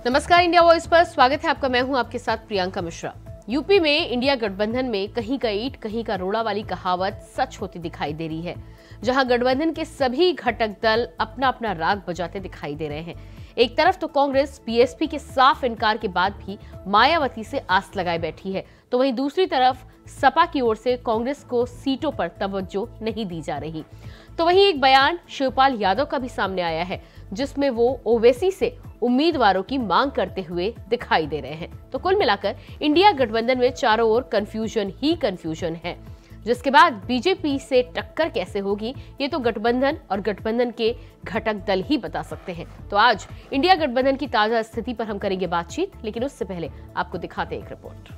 नमस्कार, India voice पर स्वागत है आपका। मैं हूं आपके साथ प्रियंका मिश्रा। यूपी में इंडिया गठबंधन में कहीं का ईंट कहीं का रोड़ा वाली कहावत सच होती दिखाई दे रही है, जहां गठबंधन के सभी घटक दल अपना अपना राग बजाते दिखाई दे रहे हैं। एक तरफ तो कांग्रेस बीएसपी के साफ इनकार के बाद भी मायावती से आस लगाए बैठी है, तो वहीं दूसरी तरफ सपा की ओर से कांग्रेस को सीटों पर तवज्जो नहीं दी जा रही। तो वहीं एक बयान शिवपाल यादव का भी सामने आया है, जिसमें वो ओवैसी से उम्मीदवारों की मांग करते हुए दिखाई दे रहे हैं। तो कुल मिलाकर इंडिया गठबंधन में चारों ओर कंफ्यूजन ही कंफ्यूजन है, जिसके बाद बीजेपी से टक्कर कैसे होगी ये तो गठबंधन और गठबंधन के घटक दल ही बता सकते हैं। तो आज इंडिया गठबंधन की ताजा स्थिति पर हम करेंगे बातचीत, लेकिन उससे पहले आपको दिखाते हैं एक रिपोर्ट।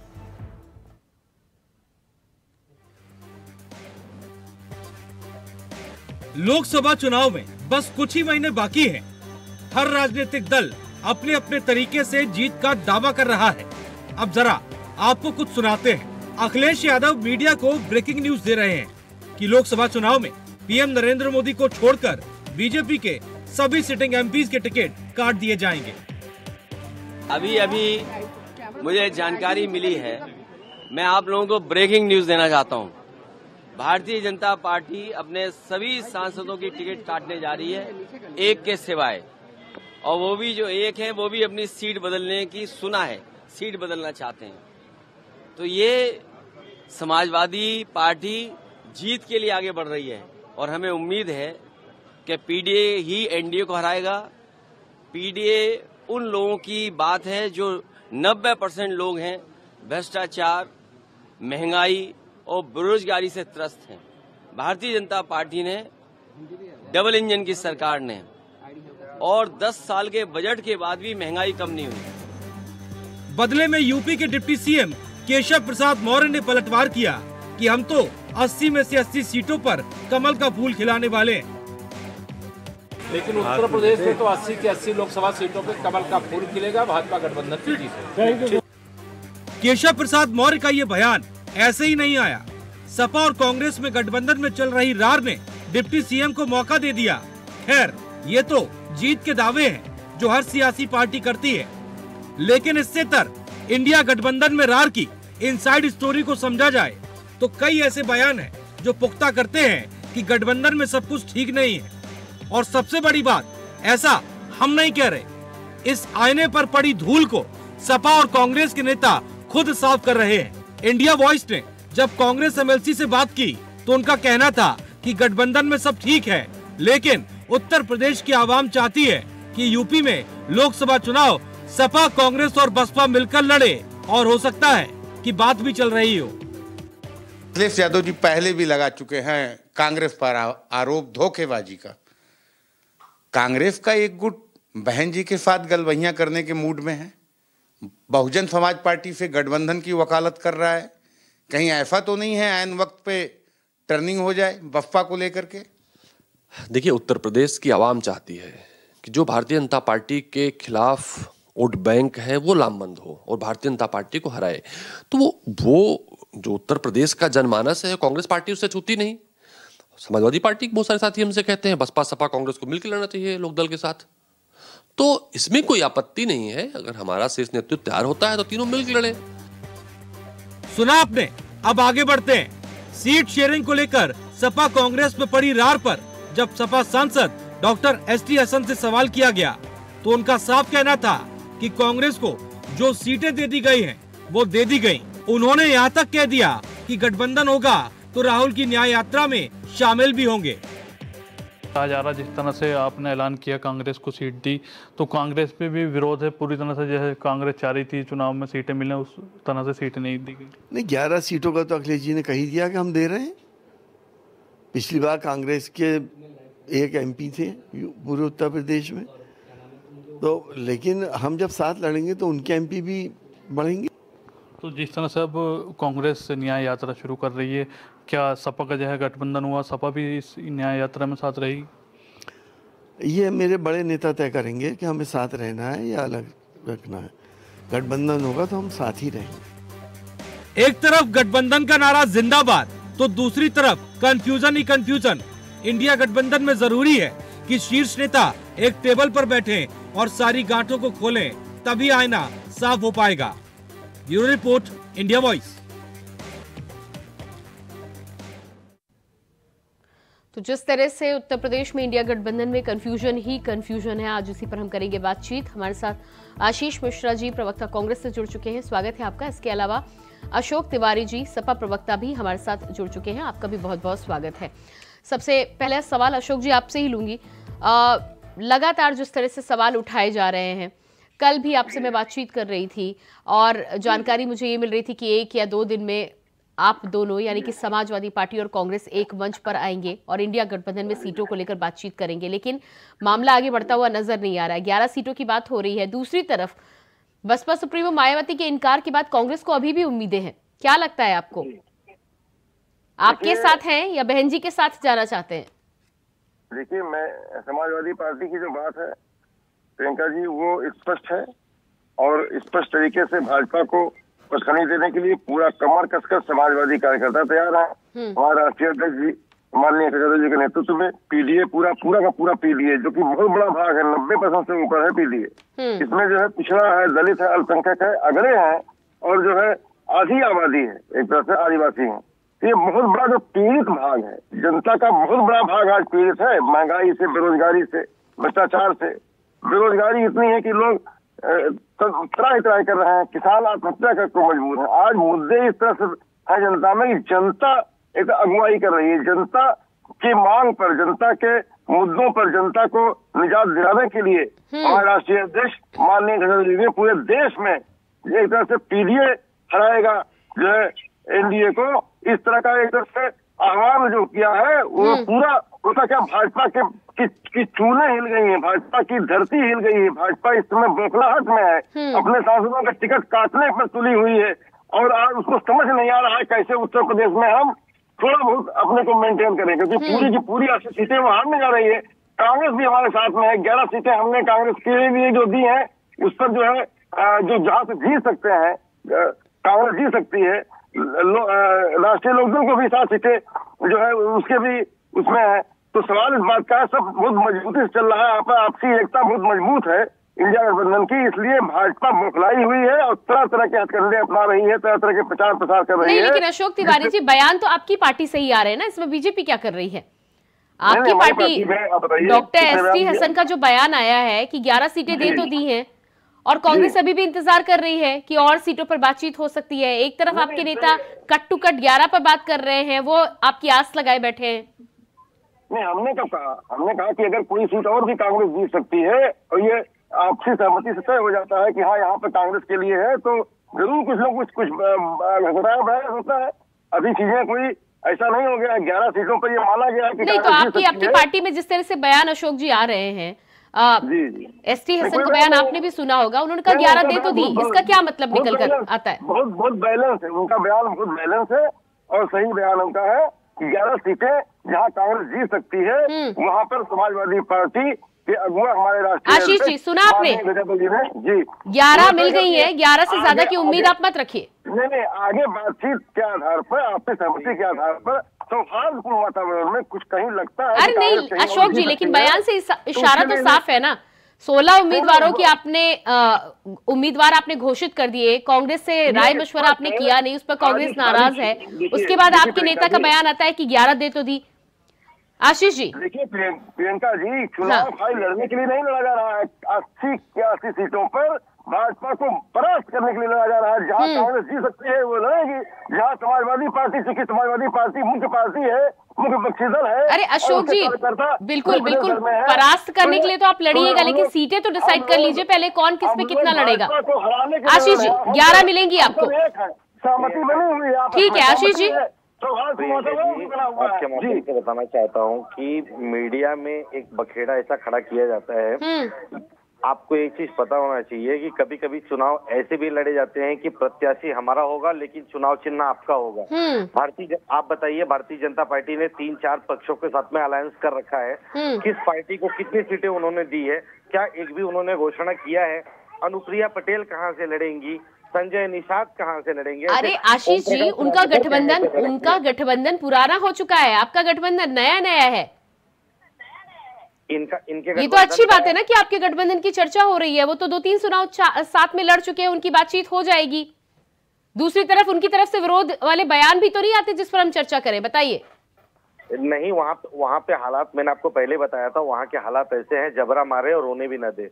लोकसभा चुनाव में बस कुछ ही महीने बाकी हैं। हर राजनीतिक दल अपने अपने तरीके से जीत का दावा कर रहा है। अब जरा आपको कुछ सुनाते हैं। अखिलेश यादव मीडिया को ब्रेकिंग न्यूज दे रहे हैं कि लोकसभा चुनाव में पीएम नरेंद्र मोदी को छोड़कर बीजेपी के सभी सिटिंग एमपीज के टिकट काट दिए जाएंगे। अभी मुझे जानकारी मिली है, मैं आप लोगों को ब्रेकिंग न्यूज देना चाहता हूं। भारतीय जनता पार्टी अपने सभी सांसदों की टिकट काटने जा रही है, एक के सिवाय, और वो भी जो एक है वो भी अपनी सीट बदलने की सुना है, सीट बदलना चाहते हैं। तो ये समाजवादी पार्टी जीत के लिए आगे बढ़ रही है और हमें उम्मीद है कि पीडीए ही एनडीए को हराएगा। पीडीए उन लोगों की बात है जो 90% लोग हैं भ्रष्टाचार, महंगाई और बेरोजगारी से त्रस्त हैं। भारतीय जनता पार्टी ने, डबल इंजन की सरकार ने, और 10 साल के बजट के बाद भी महंगाई कम नहीं हुई। बदले में यूपी के डिप्टी सीएम केशव प्रसाद मौर्य ने पलटवार किया कि हम तो 80 में से 80 सीटों पर कमल का फूल खिलाने वाले हैं। लेकिन उत्तर प्रदेश में तो 80 की 80 लोकसभा सीटों पे कमल का फूल खिलेगा, भाजपा गठबंधन की जीत है। केशव प्रसाद मौर्य का ये बयान ऐसे ही नहीं आया। सपा और कांग्रेस में गठबंधन में चल रही रार ने डिप्टी सीएम को मौका दे दिया। खैर, ये तो जीत के दावे हैं जो हर सियासी पार्टी करती है, लेकिन इससे तर इंडिया गठबंधन में रार की इनसाइड स्टोरी को समझा जाए तो कई ऐसे बयान हैं जो पुख्ता करते हैं कि गठबंधन में सब कुछ ठीक नहीं है। और सबसे बड़ी बात, ऐसा हम नहीं कह रहे, इस आईने पर पड़ी धूल को सपा और कांग्रेस के नेता खुद साफ कर रहे हैं। इंडिया वॉइस ने जब कांग्रेस एमएलसी से बात की तो उनका कहना था कि गठबंधन में सब ठीक है, लेकिन उत्तर प्रदेश की आवाम चाहती है कि यूपी में लोकसभा चुनाव सपा, कांग्रेस और बसपा मिलकर लड़े, और हो सकता है कि बात भी चल रही हो। अखिलेश यादव जी पहले भी लगा चुके हैं कांग्रेस पर आरोप धोखेबाजी का। कांग्रेस का एक गुट बहन जी के साथ गलबहियां करने के मूड में है, बहुजन समाज पार्टी से गठबंधन की वकालत कर रहा है। कहीं ऐसा तो नहीं है ऐन वक्त पे टर्निंग हो जाए बसपा को लेकर के? देखिए, उत्तर प्रदेश की आवाम चाहती है कि जो भारतीय जनता पार्टी के खिलाफ वोट बैंक है वो लामबंद हो और भारतीय जनता पार्टी को हराए। तो वो जो उत्तर प्रदेश का जनमानस है, कांग्रेस पार्टी उससे छूती नहीं। समाजवादी पार्टी के बहुत सारे साथी हमसे कहते हैं बसपा सपा कांग्रेस को मिलकर लड़ना चाहिए लोकदल के साथ। तो इसमें कोई आपत्ति नहीं है, अगर हमारा शीर्ष नेतृत्व तैयार होता है तो तीनों मिलकर लड़े। सुना आपने, अब आगे बढ़ते हैं। सीट शेयरिंग को लेकर सपा कांग्रेस में पड़ी रार पर जब सपा सांसद डॉक्टर एसटी हसन से सवाल किया गया तो उनका साफ कहना था कि कांग्रेस को जो सीटें दे दी गई हैं वो दे दी गई। उन्होंने यहाँ तक कह दिया कि गठबंधन होगा तो राहुल की न्याय यात्रा में शामिल भी होंगे। कहा जा रहा, जिस तरह से आपने ऐलान किया कांग्रेस को सीट दी, तो कांग्रेस पे भी विरोध है पूरी तरह से। जैसे कांग्रेस चाह रही थी चुनाव में सीटें मिलने, उस तरह से सीटें नहीं दी गई। नहीं, 11 सीटों का तो अखिलेश जी ने कही दिया कि हम दे रहे हैं। पिछली बार कांग्रेस के एक एमपी थे पूरे उत्तर प्रदेश में, तो लेकिन हम जब साथ लड़ेंगे तो उनके एमपी भी बढ़ेंगे। तो जिस तरह से अब कांग्रेस न्याय यात्रा शुरू कर रही है, क्या सपा का जो है गठबंधन हुआ, सपा भी इस न्याय यात्रा में साथ रहेगी? ये मेरे बड़े नेता तय करेंगे कि हमें साथ रहना है या अलग रखना है। गठबंधन होगा तो हम साथ ही रहेंगे। एक तरफ गठबंधन का नारा जिंदाबाद तो दूसरी तरफ कंफ्यूजन ही कंफ्यूजन। इंडिया गठबंधन में जरूरी है कि शीर्ष नेता एक टेबल पर बैठें और सारी गांठों को खोलें। तभी आईना साफ हो पाएगा। Bureau report, India voice. तो जिस तरह से उत्तर प्रदेश में इंडिया गठबंधन में कंफ्यूजन ही कंफ्यूजन है, आज इसी पर हम करेंगे बातचीत। हमारे साथ आशीष मिश्रा जी, प्रवक्ता कांग्रेस से जुड़ चुके हैं, स्वागत है आपका। इसके अलावा अशोक तिवारी जी, सपा प्रवक्ता, भी हमारे साथ जुड़ चुके हैं, आपका भी बहुत बहुत स्वागत है। सबसे पहला सवाल अशोक जी आपसे ही लूंगी। लगातार जिस तरह से सवाल उठाए जा रहे हैं, कल भी आपसे मैं बातचीत कर रही थी और जानकारी मुझे ये मिल रही थी कि 1 या 2 दिन में आप दोनों यानी कि समाजवादी पार्टी और कांग्रेस एक मंच पर आएंगे और इंडिया गठबंधन में सीटों को लेकर बातचीत करेंगे, लेकिन मामला आगे बढ़ता हुआ नजर नहीं आ रहा है। 11 सीटों की बात हो रही है। दूसरी तरफ बसपा सुप्रीमो मायावती के इनकार के बाद कांग्रेस को अभी भी उम्मीदें हैं। क्या लगता है आपको, आपके साथ हैं या बहन जी के साथ जाना चाहते हैं? देखिए, मैं समाजवादी पार्टी की जो बात है प्रियंका जी, वो स्पष्ट है और स्पष्ट तरीके से भाजपा को पछाड़ी देने के लिए पूरा कमर कसकर समाजवादी कार्यकर्ता तैयार है। हमारे राष्ट्रीय अध्यक्ष जी माननीय अखिलेश यादव जी के नेतृत्व में पीडीए पूरा का पूरा पीडीए, जो कि बहुत बड़ा भाग है, 90% से ऊपर है पीडीए। इसमें जो है पिछड़ा है, दलित है, अल्पसंख्यक है, अगड़े हैं और जो है आधी आबादी है, एक तरह से आदिवासी है। ये बहुत बड़ा जो पीड़ित भाग है, जनता का बहुत बड़ा भाग आज पीड़ित है, महंगाई से, बेरोजगारी से, भ्रष्टाचार से। बेरोजगारी इतनी है कि लोग त्राही कर रहे हैं, किसान आत्महत्या करके मजबूर है। आज मुद्दे इस तरह से है जनता में कि जनता एक अगुवाई कर रही है। जनता की मांग पर, जनता के मुद्दों पर जनता को निजात दिलाने के लिए हमारे राष्ट्रीय अध्यक्ष माननीय अखिलेश यादव जी ने पूरे देश में एक तरह से पीडीए हराएगा जो है एनडीए को, इस तरह का एक तरह से आह्वान जो किया है, वो पूरा होता क्या, भाजपा की चूल्हे हिल गई हैं, भाजपा की धरती हिल गई है। भाजपा इस समय बौखलाहट में है, अपने सांसदों का टिकट काटने पर तुली हुई है और आज उसको समझ नहीं आ रहा है कैसे उत्तर प्रदेश में हम थोड़ा बहुत अपने को मेंटेन करें, क्योंकि पूरी की पूरी 80 सीटें वो हारने जा रही है। कांग्रेस भी हमारे साथ में है, 11 सीटें हमने कांग्रेस के लिए जो दी है, उस पर जो है जो जहां से जीत सकते हैं कांग्रेस जीत सकती है। राष्ट्रीय लोकदल को भी 7 सीटें जो है उसके भी उसमें है। तो सवाल इस बात का है, सब बहुत मजबूती से चल रहा है, आपसी एकता बहुत मजबूत है इंडिया गठबंधन की, इसलिए भाजपा बौखलाई हुई है और तरह तरह के हथकंडे अपना रही है, तरह तरह के प्रचार प्रसार कर रही है। लेकिन अशोक तिवारी जी, बयान तो आपकी पार्टी से ही आ रहे हैं ना, इसमें बीजेपी क्या कर रही है? आपकी पार्टी डॉक्टर एसटी हसन का जो बयान आया है कि 11 सीटें दे तो दी हैं और कांग्रेस अभी भी इंतजार कर रही है कि और सीटों पर बातचीत हो सकती है। एक तरफ आपके नेता कट टू कट 11 पर बात कर रहे हैं, वो आपकी आस लगाए बैठे हैं। नहीं, हमने कब कहा? हमने कहा कि अगर कोई सीट और भी कांग्रेस जीत सकती है और ये आपसी सहमति से तय हो जाता है कि हाँ यहाँ पे कांग्रेस के लिए है, तो जरूर कुछ ना कुछ बयान होता है। अभी चीजें कोई ऐसा नहीं हो गया है, 11 सीटों पर ये माना गया है कि नहीं, तो आपकी पार्टी में जिस तरह से बयान अशोक जी आ रहे हैं, एसटी हसन का बयान आपने भी सुना होगा, उन्होंने कहा 11 दे तो दी, इसका क्या मतलब निकल कर आता है? बहुत बैलेंस है उनका बयान, बहुत बैलेंस है और सही बयान उनका है कि 11 सीटें जहां कांग्रेस जीत सकती है वहां पर समाजवादी पार्टी के अगुआ हमारे राष्ट्रीय आशीष जी, सुना आपने? जी, 11 मिल गई है, 11 से ज्यादा की उम्मीद आप मत रखिए। नहीं, आगे बातचीत के आधार पर, आपकी सहमति के आधार पर सौहार्दपूर्ण वातावरण में कुछ कहीं लगता है। अरे नहीं अशोक जी, लेकिन बयान से इशारा तो साफ है ना। 16 उम्मीदवारों की उम्मीदवार आपने घोषित कर दिए, कांग्रेस से राय मशवरा आपने किया नहीं, उस पर कांग्रेस नाराज है। उसके बाद आपके नेता का बयान आता है कि 11 दे तो दी। आशीष जी, देखिए प्रियंका जी, चुनाव फाइल लड़ने के लिए नहीं लड़ा जा रहा है। 80 सीटों पर भाजपा को परास्त करने के लिए लड़ा जा रहा है। जहां कांग्रेस जीत सकती है वो लड़ेगी, जहां समाजवादी पार्टी, चूंकि समाजवादी पार्टी मुख्य पार्टी है, मुख्य विपक्षी दल है। अरे अशोक जी, बिल्कुल बिल्कुल परास्त करने के लिए तो आप लड़िएगा, लेकिन सीटें तो डिसाइड कर लीजिए पहले, कौन किस पे कितना लड़ेगा। आशीष जी, 11 मिलेंगी आपको, सहमति बनी हुई है। ठीक है आशीष जी। आपके माध्यम से बताना चाहता हूँ कि मीडिया में एक बखेड़ा ऐसा खड़ा किया जाता है। आपको एक चीज पता होना चाहिए कि कभी कभी चुनाव ऐसे भी लड़े जाते हैं कि प्रत्याशी हमारा होगा लेकिन चुनाव चिन्ह आपका होगा। आप बताइए, भारतीय जनता पार्टी ने 3-4 पक्षों के साथ में अलायंस कर रखा है। किस पार्टी को कितनी सीटें उन्होंने दी है? क्या एक भी उन्होंने घोषणा किया है? अनुप्रिया पटेल कहाँ से लड़ेंगी? संजय निषाद कहाँ से लड़ेंगे? अरे आशीष जी, उनका गठबंधन पुराना हो चुका है, आपका गठबंधन नया नया है। इनके ये तो अच्छी बात है ना कि आपके गठबंधन की चर्चा हो रही है। वो तो 2-3 चुनाव साथ में लड़ चुके हैं, उनकी बातचीत हो जाएगी। दूसरी तरफ उनकी तरफ से विरोध वाले बयान भी तो नहीं आते जिस पर हम चर्चा करें, बताइए। नहीं, वहाँ पे हालात मैंने आपको पहले बताया था, वहाँ के हालात ऐसे हैं, जबरा मारे और रोने भी न दे।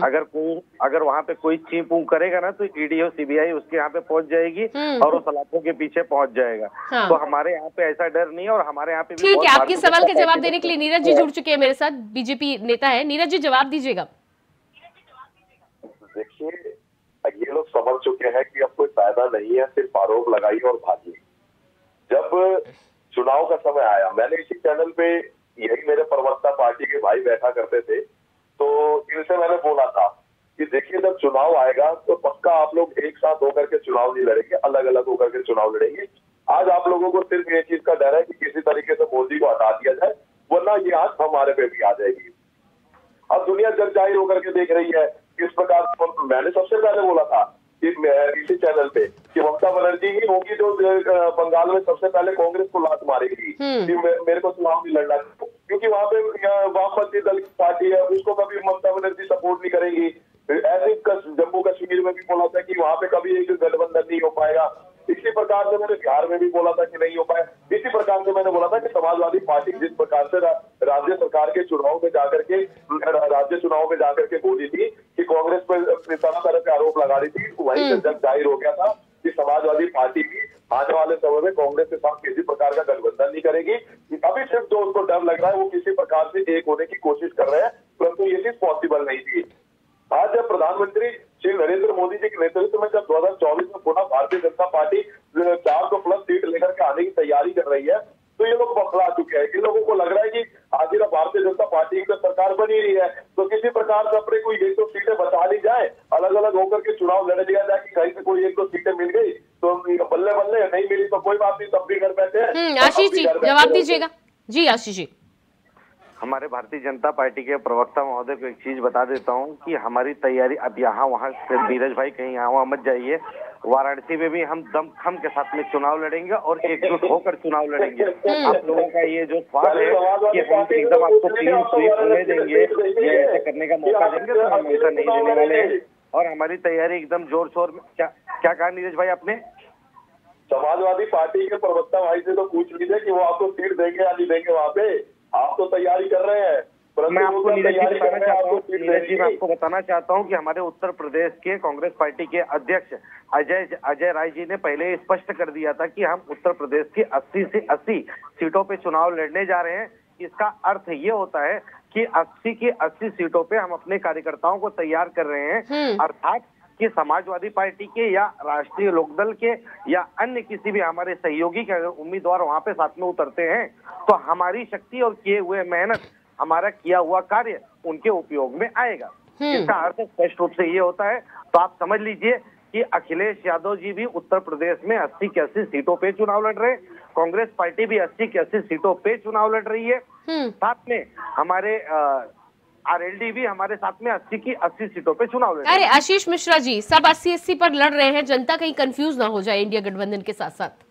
अगर वहाँ पे कोई चीप करेगा ना तो ईडी और सीबीआई उसके यहाँ पे पहुंच जाएगी और वो सलाखों के पीछे पहुंच जाएगा। तो हमारे यहाँ पे ऐसा डर नहीं है और हमारे यहाँ पे ठीक है। आपके सवाल के जवाब देने के लिए नीरज जी जुड़ चुके हैं मेरे साथ, बीजेपी नेता है। नीरज जी जवाब दीजिएगा। देखिए, ये लोग समझ चुके हैं कि अब कोई फायदा नहीं है सिर्फ आरोप लगाइए और भागिए। जब चुनाव का समय आया, मैंने इसी चैनल पे, यही मेरे प्रवक्ता पार्टी के भाई बैठा करते थे, तो इनसे मैंने बोला था कि देखिए जब चुनाव आएगा तो पक्का आप लोग एक साथ होकर के चुनाव नहीं लड़ेंगे, अलग अलग होकर के चुनाव लड़ेंगे। आज आप लोगों को सिर्फ ये चीज का डर है कि किसी तरीके से मोदी को हटा दिया जाए, वरना ये आज हमारे पे भी आ जाएगी। अब दुनिया जग जाहिर होकर के देख रही है किस प्रकार। मैंने सबसे पहले बोला था इसी चैनल पे कि ममता बनर्जी ही होगी जो बंगाल में सबसे पहले कांग्रेस को लात मारेगी कि मेरे को चुनाव नहीं लड़ना, क्योंकि वहाँ पे वामपंथी दल की पार्टी है, उसको कभी ममता बनर्जी सपोर्ट नहीं करेगी। ऐसे जम्मू कश्मीर में भी बोला था कि वहाँ पे कभी एक गठबंधन नहीं हो पाएगा। इसी प्रकार से मैंने बिहार में भी बोला था कि नहीं हो पाए। इसी प्रकार से मैंने बोला था कि समाजवादी पार्टी जिस प्रकार से राज्य सरकार के चुनाव में जाकर के बोली थी कि कांग्रेस पर तरह तरह के आरोप लगा रही थी, वहीं से जब जाहिर हो गया था कि समाजवादी पार्टी भी आने वाले समय में कांग्रेस के साथ किसी प्रकार का गठबंधन नहीं करेगी। अभी सिर्फ जो उनको डर लग रहा है वो किसी प्रकार से एक होने की कोशिश कर रहे हैं, परंतु ये चीज पॉसिबल नहीं थी। आज जब प्रधानमंत्री श्री नरेंद्र मोदी जी के नेतृत्व में जब 2024 में पुनः भारतीय जनता पार्टी 400+ सीट लेकर के आने की तैयारी कर रही है, तो ये लोग बखला चुके हैं। इन लोगों को लग रहा है कि आखिर भारतीय जनता पार्टी की सरकार बनी रही है तो किसी प्रकार से अपने कोई 1-2 सीटें बचा ली जाए, अलग अलग होकर के चुनाव लड़ लिया जाए कि कहीं से कोई 1-2 सीटें मिल गई तो बल्ले बल्ले, नहीं मिली तो कोई बात नहीं, तब भी घर बैठे हैं। आशीष जी जवाब दीजिएगा। जी आशीष जी। हमारे भारतीय जनता पार्टी के प्रवक्ता महोदय को एक चीज बता देता हूं कि हमारी तैयारी, अब यहाँ वहाँ नीरज भाई कहीं यहाँ वहाँ मत जाइए, वाराणसी में भी हम दमखम के साथ में चुनाव लड़ेंगे और एकजुट होकर चुनाव लड़ेंगे। आप लोगों का ये जो ख्वाब है कि हम एकदम आपको क्लीन स्वीप होने देंगे या ऐसा करने का मौका देंगे, तो हम ऐसा नहीं देने वाले हैं और हमारी तैयारी एकदम जोर शोर में। क्या कहा नीरज भाई आपने? समाजवादी पार्टी के प्रवक्ता भाई से तो पूछ लीजिए कि वो आपको सीट देंगे या नहीं देंगे। वहाँ पे आप तो तैयारी कर रहे हैं। मैं आपको नीरज जी मैं आपको बताना चाहता हूं कि हमारे उत्तर प्रदेश के कांग्रेस पार्टी के अध्यक्ष अजय राय जी ने पहले स्पष्ट कर दिया था कि हम उत्तर प्रदेश की 80 से 80 सीटों पे चुनाव लड़ने जा रहे हैं। इसका अर्थ ये होता है कि 80 की 80 सीटों पे हम अपने कार्यकर्ताओं को तैयार कर रहे हैं, अर्थात कि समाजवादी पार्टी के या राष्ट्रीय लोकदल के या अन्य किसी भी हमारे सहयोगी के उम्मीदवार वहां पे साथ में उतरते हैं तो हमारी शक्ति और किए हुए मेहनत, हमारा किया हुआ कार्य उनके उपयोग में आएगा। इसका अर्थ स्पष्ट रूप से ये होता है। तो आप समझ लीजिए कि अखिलेश यादव जी भी उत्तर प्रदेश में 80 की 80 सीटों पे चुनाव लड़ रहे हैं, कांग्रेस पार्टी भी 80 की 80 सीटों पे चुनाव लड़ रही है, साथ में हमारे आरएलडी भी हमारे साथ में 80 की 80 सीटों पे चुनाव लड़ रहे हैं। अरे आशीष मिश्रा जी, सब 80-80 पर लड़ रहे हैं, जनता कहीं कंफ्यूज ना हो जाए इंडिया गठबंधन के साथ साथ।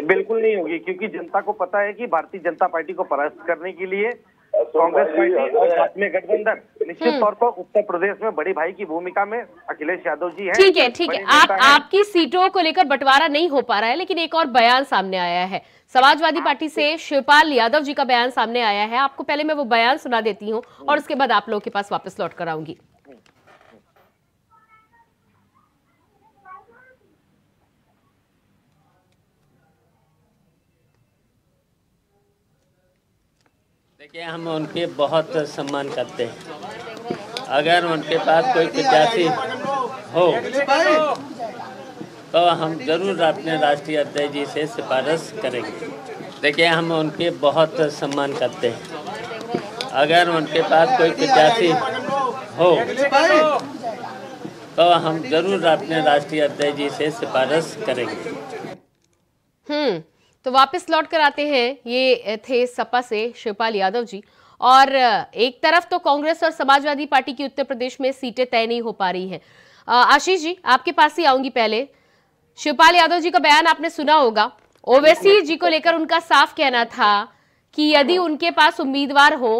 बिल्कुल नहीं होगी, क्योंकि जनता को पता है कि भारतीय जनता पार्टी को परास्त करने के लिए कांग्रेस पार्टी और साथ में गठबंधन निश्चित तौर पर उत्तर प्रदेश में बड़ी भाई की भूमिका में अखिलेश यादव जी हैं। ठीक है। आपकी सीटों को लेकर बंटवारा नहीं हो पा रहा है, लेकिन एक और बयान सामने आया है। समाजवादी पार्टी से शिवपाल यादव जी का बयान सामने आया है। आपको पहले मैं वो बयान सुना देती हूँ और उसके बाद आप लोगों के पास वापस लौट कर आऊंगी। देखिए, हम उनके बहुत सम्मान करते हैं। अगर उनके पास कोई प्रत्याशी हो तो हम जरूर अपने राष्ट्रीय अध्यक्ष जी से सिफारिश करेंगे। देखिए, हम उनके बहुत सम्मान करते हैं। अगर उनके पास कोई प्रत्याशी हो तो हम जरूर अपने राष्ट्रीय अध्यक्ष जी से सिफारिश करेंगे। तो वापस लौट कर आते हैं। ये थे सपा से शिवपाल यादव जी। और एक तरफ तो कांग्रेस और समाजवादी पार्टी की उत्तर प्रदेश में सीटें तय नहीं हो पा रही हैं। आशीष जी, आपके पास ही आऊंगी। पहले शिवपाल यादव जी का बयान आपने सुना होगा। ओवैसी जी को लेकर उनका साफ कहना था कि यदि उनके पास उम्मीदवार हो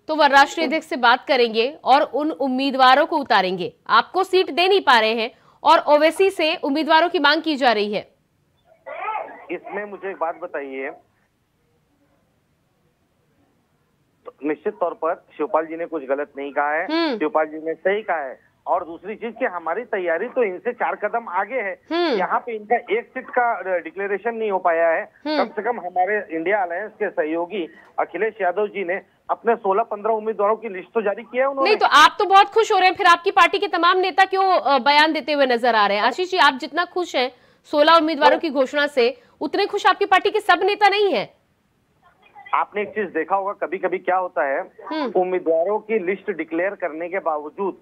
तो वह राष्ट्रीय अध्यक्ष से बात करेंगे और उन उम्मीदवारों को उतारेंगे। आपको सीट दे नहीं पा रहे हैं और ओवैसी से उम्मीदवारों की मांग की जा रही है। इसमें मुझे एक बात बताइए, तो निश्चित तौर पर शिवपाल जी ने कुछ गलत नहीं कहा है, शिवपाल जी ने सही कहा है। और दूसरी चीज कि हमारी तैयारी तो इनसे 4 कदम आगे है। यहाँ पे इनका एक सीट का डिक्लेरेशन नहीं हो पाया है। कम से कम हमारे इंडिया अलायंस के सहयोगी अखिलेश यादव जी ने अपने 16-15 उम्मीदवारों की लिस्ट तो जारी किया है उन्होंने। नहीं तो आप तो बहुत खुश हो रहे हैं, फिर आपकी पार्टी के तमाम नेता क्यों बयान देते हुए नजर आ रहे हैं? आशीष जी, आप जितना खुश हैं 16 उम्मीदवारों की घोषणा से, उतने खुश आपकी पार्टी के सब नेता नहीं है। आपने एक चीज देखा होगा, कभी कभी क्या होता है, उम्मीदवारों की लिस्ट डिक्लेयर करने के बावजूद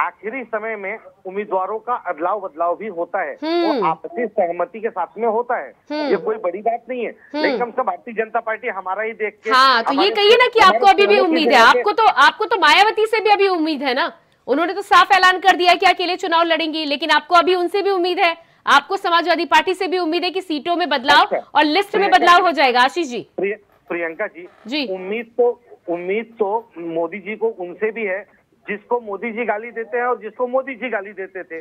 आखिरी समय में उम्मीदवारों का अदलाव बदलाव भी होता है, वो आपसी सहमति के साथ में होता है। ये कोई बड़ी बात नहीं है, लेकिन कम से भारतीय जनता पार्टी हमारा ही देख के। हाँ, तो ये कहिए ना कि आपको अभी भी उम्मीद है। आपको तो मायावती से भी अभी उम्मीद है ना। उन्होंने तो साफ ऐलान कर दिया कि अकेले चुनाव लड़ेंगी, लेकिन आपको अभी उनसे भी उम्मीद है। आपको समाजवादी पार्टी से भी उम्मीद है कि सीटों में बदलाव और लिस्ट में बदलाव हो जाएगा। आशीष जी, प्रियंका जी, उम्मीद तो मोदी जी को उनसे भी है जिसको मोदी जी गाली देते हैं और जिसको मोदी जी गाली देते थे।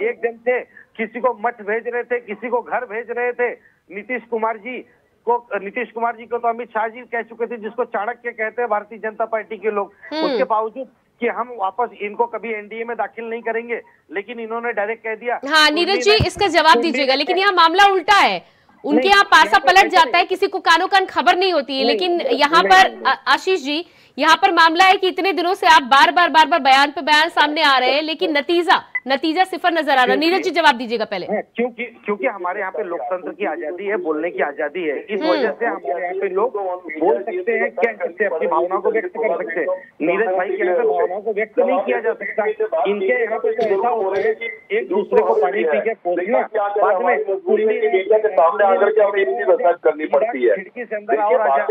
एक जन थे, किसी को मठ भेज रहे थे, किसी को घर भेज रहे थे। नीतीश कुमार जी को तो अमित शाह जी कह चुके थे, जिसको चाणक्य कहते हैं भारतीय जनता पार्टी के लोग। उसके बावजूद कि हम वापस इनको कभी एनडीए में दाखिल नहीं करेंगे, लेकिन इन्होंने डायरेक्ट कह दिया। हाँ नीरज जी, इसका जवाब दीजिएगा। लेकिन यहाँ मामला उल्टा है, उनके यहाँ पासा पलट जाता है, किसी को कानो कान खबर नहीं होती है। लेकिन यहाँ पर आशीष जी, यहाँ पर मामला है कि इतने दिनों से आप बार बार बयान पे बयान सामने आ रहे हैं, लेकिन नतीजा सिफर नजर आ रहा है। नीरज जी, जवाब दीजिएगा पहले। क्योंकि हमारे यहाँ पे लोकतंत्र की आजादी है, बोलने की आजादी है। इस वजह से हमारे यहाँ पे लोग बोल सकते हैं, कह सकते हैं, अपनी भावनाओं को व्यक्त कर सकते हैं। नीरज भाई के यहाँ भावनाओं को व्यक्त नहीं किया जा सकता। इनके यहाँ पे तो ऐसा होता है कि एक दूसरे को पानी पी के पोसना, बाद में करनी पड़ती है। खिड़की से अंदर आओ राजा।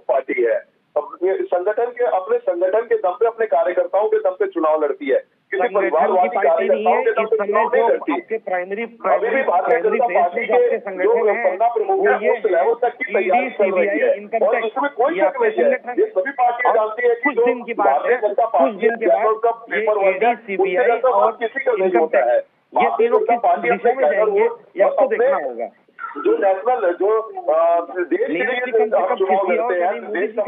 पार्टी है, संगठन के अपने संगठन के दम पे, अपने कार्यकर्ताओं के दम पे चुनाव लड़ती है। किसी परिवारवादी कार्यकर्ताओं के दम पे चुनाव नहीं लड़ती। अभी भी भारतीय जनता पार्टी के जो पन्ना प्रमुख है उस लेवल तक की तैयारी चल रही है और इसमें कोई शक नहीं है। ये सभी पार्टियां जानती है कि जो भारतीय जनता पार्टी का पेपर वर्क है उससे और किसी का नहीं होता है। ये तीनों किस दिशा में जाएंगे ये आपको देखना होगा। जो नेशनल जो देश के लिए चुनाव लड़ते हैं, देश का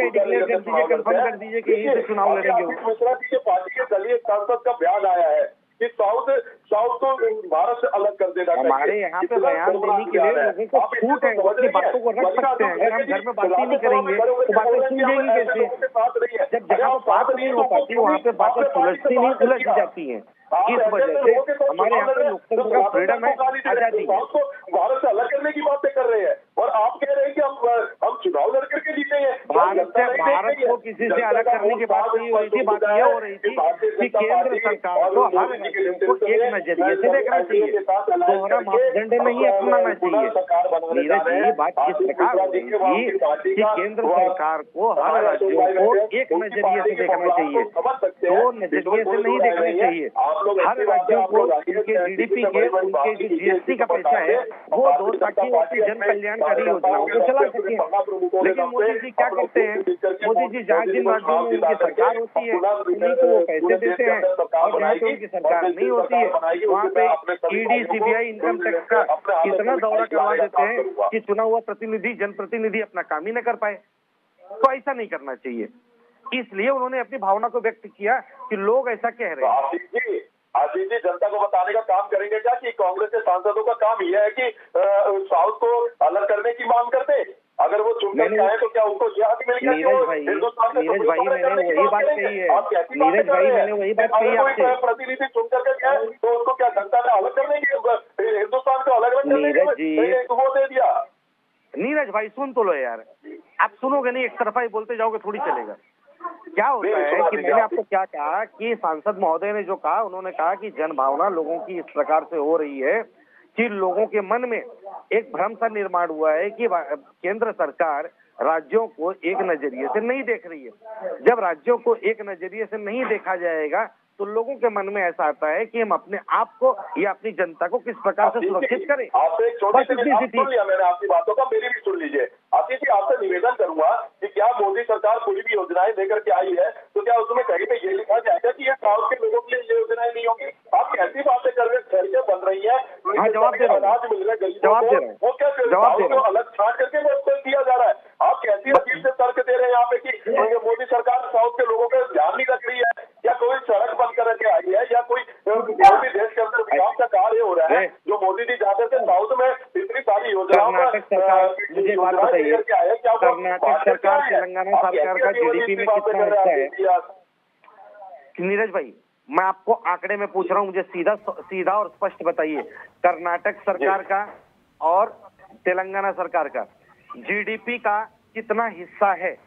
कर दीजिए कि यही से चुनाव लड़ेंगे। मिश्रा जी के पार्टी के दलीय सांसद का बयान आया है कि साउथ को भारत से अलग कर देना चाहिए। हमारे यहाँ पे बयान देने के लिए लोगों को छूट है, अपनी बातों को रख सकते हैं। अगर हम घर में बात ही नहीं करेंगे तो बातें सुनेंगी कैसे? जब जहाँ बात नहीं हो पाती वहाँ पे बातें सुलझ जाती हैं। इस वजह से हमारे यहाँ पे लोकतंत्र का फ्रीडम है, आजादी। भारत से अलग करने की बातें कर रहे हैं और आप कह रहे हैं कि हम चुनाव लड़ करके जीतेंगे। भारत को किसी से अलग करने की बात नहीं हो रही थी। बात यह हो रही थी कि केंद्र सरकार को हर राज्यों को एक नजरिए से देखना चाहिए, दोहरा मापदंड नहीं अपनाना चाहिए। नीरज जी, बात किस प्रकार हो रही थी कि केंद्र सरकार को हर राज्यों को एक नजरिए से देखना चाहिए, दो नजरिए से नहीं देखना चाहिए। हर राज्यों को उनके जीडीपी के, उनके जो जीएसटी का पैसा है वो दो, ताकि वो अपनी जन कल्याणकारी योजनाओं को चला सके। लेकिन मोदी जी क्या करते हैं? मोदी जी जहाँ जिन राज्यों में उनकी सरकार होती है उन्हीं को वो पैसे देते हैं, और जहाँ पे उनकी सरकार नहीं होती है वहाँ पे ईडी, सीबीआई, इनकम टैक्स का इतना दौरा करवा देते हैं कि चुना हुआ प्रतिनिधि, जनप्रतिनिधि अपना काम ही न कर पाए। तो ऐसा नहीं करना चाहिए, इसलिए उन्होंने अपनी भावना को व्यक्त किया कि लोग ऐसा कह रहे हैं। आशीष जी, जनता को बताने का काम करेंगे क्या कि कांग्रेस के सांसदों का काम यह है कि साउथ को अलग करने की मांग करते? अगर वो चुनकर चाहे तो क्या उनको यह हक मिल गया? नीरज भाई, मैंने वही बात कही है। नीरज भाई, मैंने वही बात कही आपसे। प्रतिनिधि चुन करके गया तो उसको क्या जनता ने अलग करने की, हिंदुस्तान को अलग करने की वो दे दिया? नीरज भाई, सुन तो लो यार, आप सुनोगे नहीं, एक तरफा ही बोलते जाओगे, थोड़ी चलेगा। क्या होता है कि मैंने आपको क्या कहा कि सांसद महोदय ने जो कहा, उन्होंने कहा कि जन भावना लोगों की इस प्रकार से हो रही है कि लोगों के मन में एक भ्रम सा निर्माण हुआ है कि केंद्र सरकार राज्यों को एक नजरिए से नहीं देख रही है। जब राज्यों को एक नजरिए से नहीं देखा जाएगा तो लोगों के मन में ऐसा आता है कि हम अपने आप को या अपनी जनता को किस प्रकार से सुरक्षित करें। आपसे एक छोटी सी सुन लिया मैंने आपकी बातों का, मेरी भी सुन लीजिए। आशीष जी, आपसे निवेदन करूंगा कि क्या मोदी सरकार कोई भी योजनाएं लेकर के आई है तो क्या उसमें कहीं पे ये लिखा जाएगा कि ये साउथ के लोगों के लिए ये योजनाएं नहीं होगी? आप कैसी बातें कर रहे हैं? सड़कें बन रही है, अनाज मिल रहा है गरीबों को, वो क्या साउथ को अलग छाट करके वो उसको दिया जा रहा है? आप कैसी अजीब से तर्क दे रहे हैं यहाँ पे कि मोदी सरकार साउथ के लोगों का ध्यान नहीं रख रही है, या कोई सड़क बंद करके आई है, या कोई भी देश के अंदर विकास का कार्य हो रहा है जो मोदी जी जाते थे साउथ में इतनी सारी योजनाओं मुझे बात बताइए, कर्नाटक सरकार तेलंगाना सरकार का जीडीपी में कितना हिस्सा है? नीरज भाई, मैं आपको आंकड़े में पूछ रहा हूँ, मुझे सीधा और स्पष्ट बताइए, कर्नाटक सरकार का और तेलंगाना सरकार का जीडीपी का कितना हिस्सा है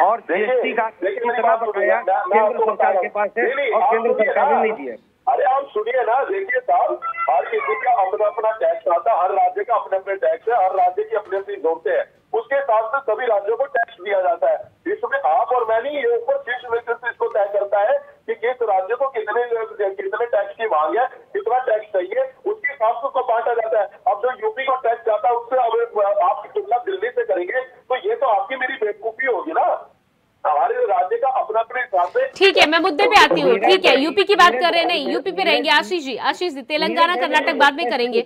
और जीएसटी का कितना बकाया केंद्र सरकार के पास है और केंद्र सरकार ने नहीं दिया? अरे आप सुनिए ना, देखिए साहब, हर किसी का अपना अपना टैक्स आता है, हर राज्य का अपने अपने टैक्स है, हर राज्य की अपनी अपनी जोड़ते हैं, उसके हिसाब से सभी राज्यों को टैक्स दिया जाता है। इसमें आप और मैं नहीं, ये ऊपर शीर्ष नेतृत्व इसको तय करता है कि किस राज्य को कितने टैक्स की मांग है, कितना टैक्स चाहिए, उसके हिसाब से उसको बांटा जाता है। अब जो यूपी को टैक्स जाता है उससे अब आपकी तुलना दिल्ली से करेंगे तो ये तो आपकी मेरी बेवकूफी होगी ना। हमारे राज्य का अपना अपने हिसाब से। ठीक है, मैं मुद्दे पे आती हूँ। ठीक है, यूपी की बात कर रहे हैं, नहीं यूपी पे रहेंगे। आशीष जी तेलंगाना कर्नाटक बाद में करेंगे।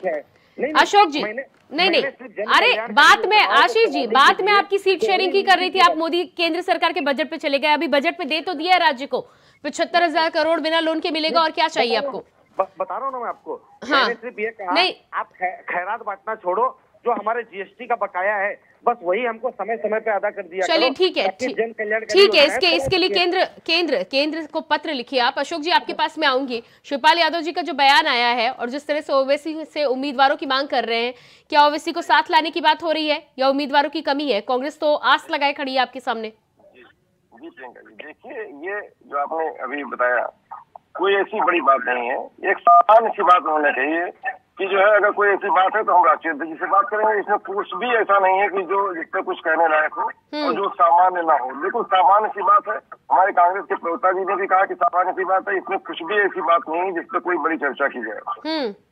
अशोक जी नहीं, अरे बात में आशीष जी, बात में आपकी सीट शेयरिंग की कर रही थी। आप मोदी केंद्र सरकार के बजट पे चले गए। अभी बजट में दे तो दिया है राज्य को 75,000 करोड़ बिना लोन के मिलेगा, और क्या चाहिए आपको? बता रहा हूँ ना मैं आपको। हाँ, मैंने सिर्फ ये कहा, नहीं, आप खैरात बांटना छोड़ो, जो हमारे जीएसटी का बकाया है बस वही हमको समय समय पे अदा कर दिया। चलिए ठीक है, इसके लिए केंद्र को पत्र लिखिए आप। अशोक जी आपके पास मैं आऊंगी। शिवपाल यादव जी का जो बयान आया है और जिस तरह से ओवैसी से उम्मीदवारों की मांग कर रहे हैं, क्या ओवैसी को साथ लाने की बात हो रही है या उम्मीदवारों की कमी है? कांग्रेस तो आस लगाए खड़ी है आपके सामने। जी प्रियंका जी, देखिए ये जो आपने अभी बताया कोई ऐसी बड़ी बात नहीं है, एक सामान्य सी बात होना चाहिए कि जो है अगर कोई ऐसी बात है तो हम राष्ट्रीय अध्यक्ष से बात करेंगे। इसमें कुछ भी ऐसा नहीं है कि जो जिसपे कुछ कहने लायक हो और जो सामान्य ना हो। बिल्कुल सामान्य सी बात है। हमारे कांग्रेस के प्रवक्ता जी ने भी कहा कि सामान्य सी बात है, इसमें कुछ भी ऐसी बात नहीं है जिसपे कोई बड़ी चर्चा की जाए।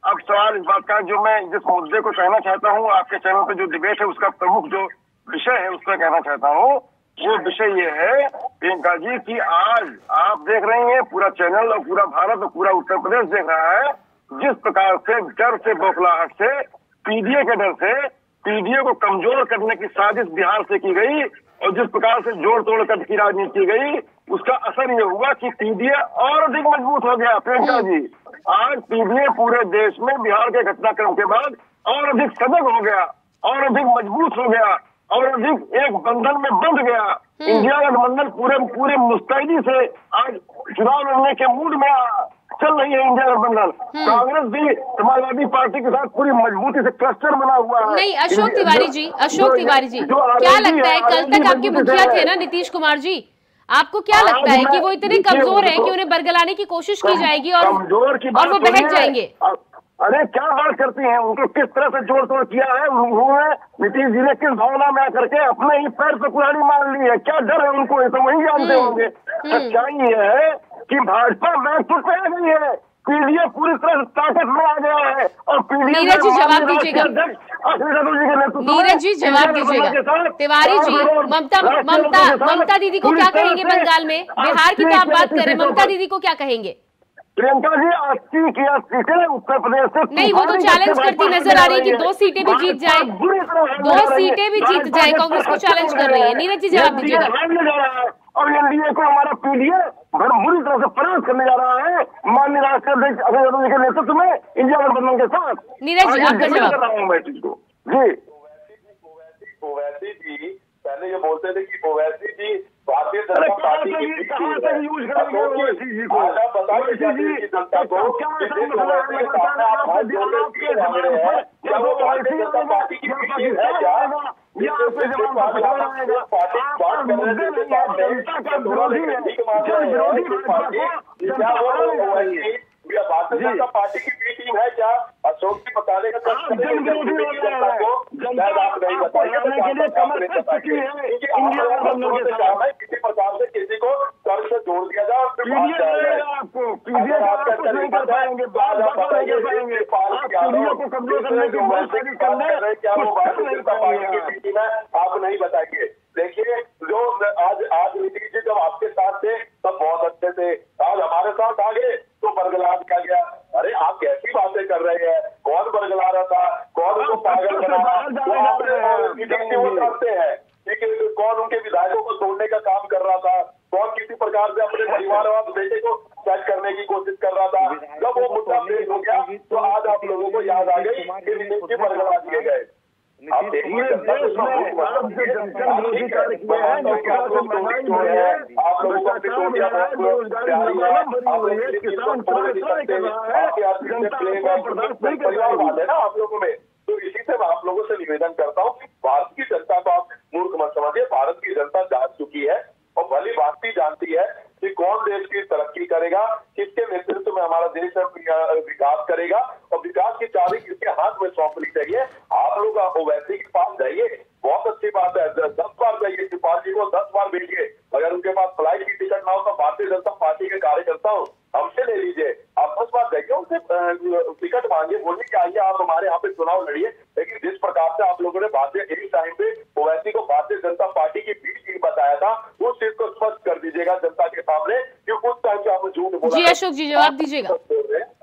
अब सवाल इस बात का, जो मैं जिस मुद्दे को कहना चाहता हूँ, आपके चैनल पे जो डिबेट है उसका प्रमुख जो विषय है उस पर कहना चाहता हूँ, वो विषय ये है प्रियंका जी की आज आप देख रहे हैं, पूरा चैनल और पूरा भारत और पूरा उत्तर प्रदेश देख रहा है, जिस प्रकार से डर से, बौखलाहट से, पीडीए के डर से पीडीए को कमजोर करने की साजिश बिहार से की गई और जिस प्रकार से जोड़ तोड़ कर की राजनीति की गई, उसका असर ये हुआ कि पीडीए और अधिक मजबूत हो गया। प्रियंका जी, आज पीडीए पूरे देश में बिहार के घटनाक्रम के बाद और अधिक सजग हो गया और अधिक मजबूत हो गया और अधिक एक बंधन में बंध गया। इंडिया गठबंधन पूरे मुस्तैदी से आज चुनाव लड़ने के मूड में चल रही है इंडिया गठबंधन। कांग्रेस भी समाजवादी पार्टी के साथ पूरी मजबूती से क्लस्टर बना हुआ है। नहीं, अशोक तिवारी जी, क्या लगता है, कल तक आपके मुखिया थे ना नीतीश कुमार जी, आपको क्या लगता है कि वो इतने कमजोर हैं कि उन्हें बरगलाने की कोशिश की जाएगी और वो बहक जाएंगे? अरे क्या बात करती हैं, उनको किस तरह से जोड़ तोड़ किया है उन्होंने, नीतीश जी ने किस भावना में आकर के अपने ही पैर पे कुल्हाड़ी मार ली है, क्या डर है उनको, ये तो वही जानते होंगे। सच्चाई ये है कि भाजपा बैकफुट पे आ गई है, पीडीए पूरी तरह से ताकत में आ गया है और पीडीए। नीरज जी जवाब दीजिएगा, नीरज जी जवाब दीजिएगा। तिवारी जी, ममता दीदी को क्या कहेंगे बंगाल में? बिहार की तो आप बात करें, ममता दीदी को क्या कहेंगे? प्रियंका जी 80 की 80 सीटें उत्तर प्रदेश से नहीं, वो तो चैलेंज करती नजर आ रही है कि 2 सीटें भी जीत जाए, 2 सीटें भी जीत जाए, कांग्रेस को चैलेंज कर रही है। नीरज जी जवाब दीजिएगा। और एनडीए को हमारा पीडीए बुरी तरह से परास्त करने जा रहा है माननीय राष्ट्रीय अध्यक्ष अखिलेश यादव जी के नेतृत्व में इंडिया गठबंधन के साथ। नीरज जी आपका जवाब कर रहा हूँ मैं चीज को। जी ओवैसी जी पहले ये बोलते थे कि ओवैसी जी भारतीय जनता पार्टी की यूज करेंगे ओवैसी जी को, जनता को भारतीय जनता पार्टी की है क्या? भारतीय जनता पार्टी की बी टीम है क्या? अशोक जी बताने का किसी प्रकार से किसी को कर से जोड़ दिया जाए और आप नहीं बताएंगे। देखिए जो आज नीतीश जी जब आपके साथ थे तब बहुत अच्छे थे, आज हमारे साथ आ गए तो बरगला दिया गया। अरे आप कैसी बातें कर रहे हैं? कौन बरगला रहा था, कौन उनको पागल बना? वो जानते हैं कि कौन उनके विधायकों को तोड़ने का काम कर रहा था, कौन किसी प्रकार से अपने परिवार और बेटे को सेट करने की कोशिश कर रहा था। जब वो मुद्दा पेश हो गया तो आज आप लोगों को याद आ गई कि नीतीश जी बरगला दिए गए। आप देखिए आप लोगों को अपनी टोटियां है ना आप लोगों में, तो इसी से मैं आप लोगों से निवेदन करता हूँ कि भारत की जनता को आप मूर्ख मत समझिए। भारत की जनता जान चुकी है और भली भांति जानती है कि कौन देश की तरक्की करेगा, किसके नेतृत्व में हमारा देश विकास करेगा, और विकास की चाबी किसके हाथ में सौंपनी चाहिए। आप लोग ओवैसी के पास जाइए, बहुत अच्छी बात है, 10 बार जाइए, शिवपाल जी को 10 बार भेजिए। अगर उनके पास फ्लाइट की टिकट ना हो तो भारतीय जनता पार्टी के कार्यकर्ता हो हमसे ले लीजिए, आप 10 बार जाइए, उनसे टिकट मांगिए, बोलिए कि आइए आप हमारे यहाँ पे चुनाव लड़िए। लेकिन जिस प्रकार से आप लोगों ने एक टाइम पे ओवैसी को भारतीय जनता पार्टी की बी टीम बताया था, उस चीज को स्पष्ट कर दीजिएगा जनता के सामने कि उस टाइम पे आप झूठ बोला। जी अशोक जी जवाब दीजिएगा।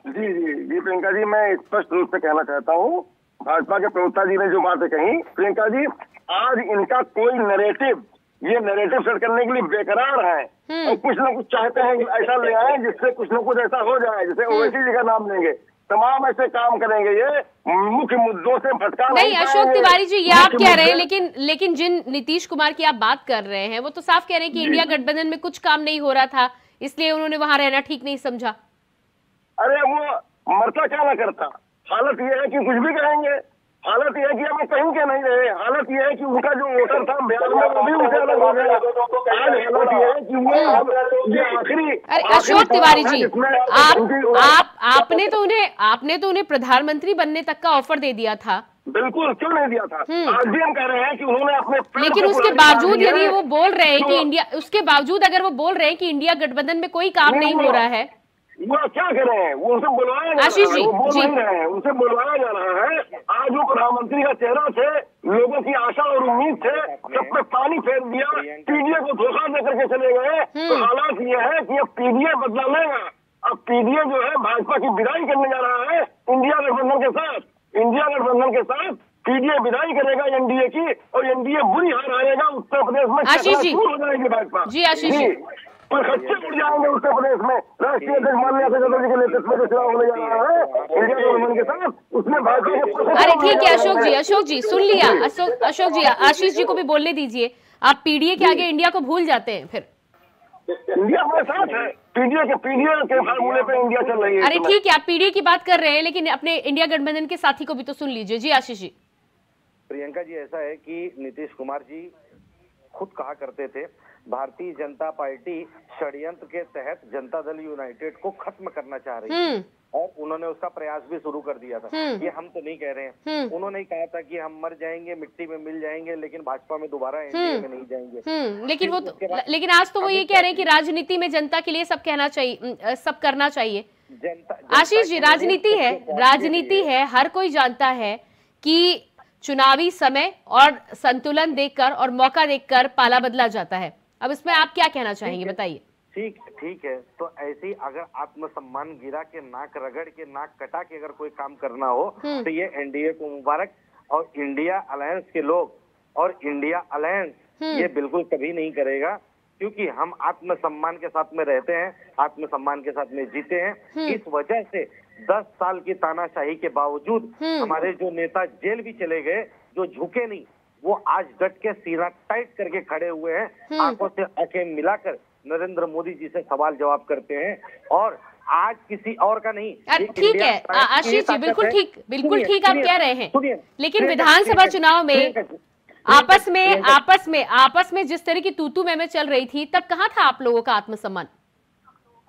जी प्रियंका जी, मैं स्पष्ट रूप से कहना चाहता हूँ, भाजपा के प्रवक्ता जी ने जो बातें कही, प्रियंका जी आज इनका कोई नैरेटिव, ये नैरेटिव सेट करने के लिए बेकरार है और कुछ ना कुछ चाहते हैं ऐसा ले आए जिससे कुछ ना कुछ ऐसा हो जाए, जैसे ओवैसी जी का नाम लेंगे, तमाम ऐसे काम करेंगे, ये मुख्य मुद्दों से भटका नहीं। अशोक तिवारी जी ये आप कह रहे हैं, लेकिन जिन नीतीश कुमार की आप बात कर रहे हैं वो तो साफ कह रहे हैं कि इंडिया गठबंधन में कुछ काम नहीं हो रहा था, इसलिए उन्होंने वहां रहना ठीक नहीं समझा। अरे वो मरता क्या ना करता, हालत ये है कि कुछ भी कहेंगे, हालत यह है कि हम कहीं के नहीं रहे, हालत यह है कि उनका जो वोटर था बिहार में वो भी उनसे अलग हो गया। आज हालत यह है कि वो ये आखिरी। अरे अशोक तिवारी जी आपने तो उन्हें प्रधानमंत्री बनने तक का ऑफर दे दिया था। बिल्कुल, क्यों नहीं दिया था? आज भी हम कह रहे हैं कि उन्होंने अपने, लेकिन उसके बावजूद यदि वो बोल रहे हैं कि इंडिया, उसके बावजूद अगर वो बोल रहे हैं कि इंडिया गठबंधन में कोई काम नहीं हो रहा है, वो क्या करें? वो उनसे बुलवाया जा आशीष जी, वो बोल नहीं रहे हैं, उनसे बुलवाया जा रहा है। आज वो प्रधानमंत्री का चेहरा थे, लोगों की आशा और उम्मीद थे, सब पे पानी फेर दिया, पीडीए को धोखा दे करके चले गए। तो हालात ये है कि अब पीडीए बदला लेगा, अब पीडीए जो है भाजपा की विदाई करने जा रहा है इंडिया गठबंधन के साथ। इंडिया गठबंधन के साथ पीडीए विदाई करेगा एनडीए की, और एनडीए बुरी हार हारेगा उत्तर प्रदेश में। आशीष जी हो जाएगी भाजपा जी, आशीष जी पर खच्चे उड़ जाएंगे उत्तर प्रदेश में। राष्ट्रीय अध्यक्ष माननीय अखिलेश जी के नेतृत्व में चुनाव होने जा रहा है इंडिया गठबंधन के साथ, उसमें भाजपा। अरे ठीक है अशोक जी सुन लिया। अशोक जी आशीष जी को भी बोलने दीजिए। आप पीडीए के आगे इंडिया को भूल जाते हैं फिर। इंडिया हमारे साथ है, पीडीए के फार्मूले पे इंडिया चल रही है। अरे ठीक है, आप पीडीए की बात कर रहे हैं, लेकिन अपने इंडिया गठबंधन के साथी को भी तो सुन लीजिए। जी आशीष जी। प्रियंका जी, ऐसा है कि नीतीश कुमार जी खुद कहा करते थे भारतीय जनता पार्टी षड्यंत्र के तहत जनता दल यूनाइटेड को खत्म करना चाह रही है, और उन्होंने उसका प्रयास भी शुरू कर दिया था। ये हम तो नहीं कह रहे हैं, उन्होंने कहा था कि हम मर जाएंगे, मिट्टी में मिल जाएंगे, लेकिन भाजपा में दोबारा एनडीए में नहीं जाएंगे। लेकिन आज तो वो ये कह रहे हैं कि राजनीति में जनता के लिए सब कहना चाहिए, सब करना चाहिए। आशीष जी, राजनीति है, हर कोई जानता है कि चुनावी समय और संतुलन देखकर और मौका देखकर पाला बदला जाता है। अब इसमें आप क्या कहना चाहेंगे, बताइए। ठीक है, तो ऐसे ही अगर आत्मसम्मान गिरा के, नाक रगड़ के, नाक कटा के अगर कोई काम करना हो तो ये एनडीए को मुबारक, और इंडिया अलायंस के लोग, और इंडिया अलायंस ये बिल्कुल कभी नहीं करेगा, क्योंकि हम आत्मसम्मान के साथ में रहते हैं, आत्मसम्मान के साथ में जीते हैं। इस वजह से 10 साल की तानाशाही के बावजूद हमारे जो नेता जेल भी चले गए, जो झुके नहीं, वो आज डट के सीना टाइट करके खड़े हुए हैं, आंखों से आंखें मिलाकर नरेंद्र मोदी जी से सवाल जवाब करते हैं, और आज किसी और का नहीं। ठीक है आशीष जी, बिल्कुल ठीक आप कह रहे हैं, लेकिन विधानसभा चुनाव में आपस में जिस तरह की तूतू में चल रही थी, तब कहाँ था आप लोगों का आत्मसम्मान?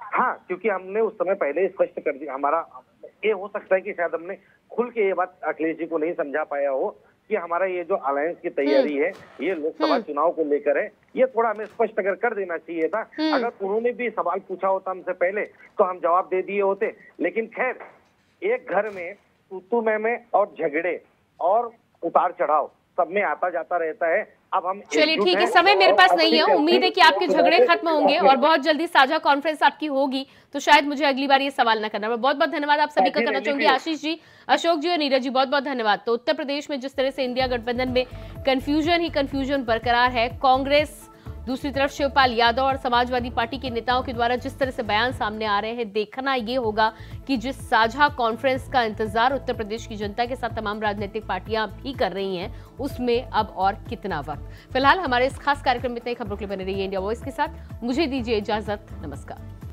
हाँ, क्योंकि हमने उस समय पहले स्पष्ट कर दिया। हमारा ये हो सकता है कि शायद हमने खुल के ये बात अखिलेश जी को नहीं समझा पाया हो कि हमारा ये जो अलायंस की तैयारी है, ये लोकसभा चुनाव को लेकर है, ये थोड़ा हमें स्पष्ट अगर कर देना चाहिए था। अगर उन्होंने भी सवाल पूछा होता हमसे पहले तो हम जवाब दे दिए होते। लेकिन खैर, एक घर में तू में और झगड़े और उतार चढ़ाव सब में आता जाता रहता है। अब हम चलिए ठीक है, समय मेरे पास नहीं है। उम्मीद है कि आपके झगड़े खत्म होंगे और बहुत जल्दी साझा कॉन्फ्रेंस आपकी होगी, तो शायद मुझे अगली बार ये सवाल न करना। बहुत बहुत धन्यवाद आप सभी का करना चाहूंगी। आशीष जी, अशोक जी और नीरज जी, बहुत बहुत धन्यवाद। तो उत्तर प्रदेश में जिस तरह से इंडिया गठबंधन में कंफ्यूजन ही कंफ्यूजन बरकरार है, कांग्रेस दूसरी तरफ शिवपाल यादव और समाजवादी पार्टी के नेताओं के द्वारा जिस तरह से बयान सामने आ रहे हैं, देखना ये होगा कि जिस साझा कॉन्फ्रेंस का इंतजार उत्तर प्रदेश की जनता के साथ तमाम राजनीतिक पार्टियां भी कर रही हैं, उसमें अब और कितना वक्त। फिलहाल हमारे इस खास कार्यक्रम में इतनी खबरों के लिए बने रहिए इंडिया वॉइस के साथ। मुझे दीजिए इजाजत, नमस्कार।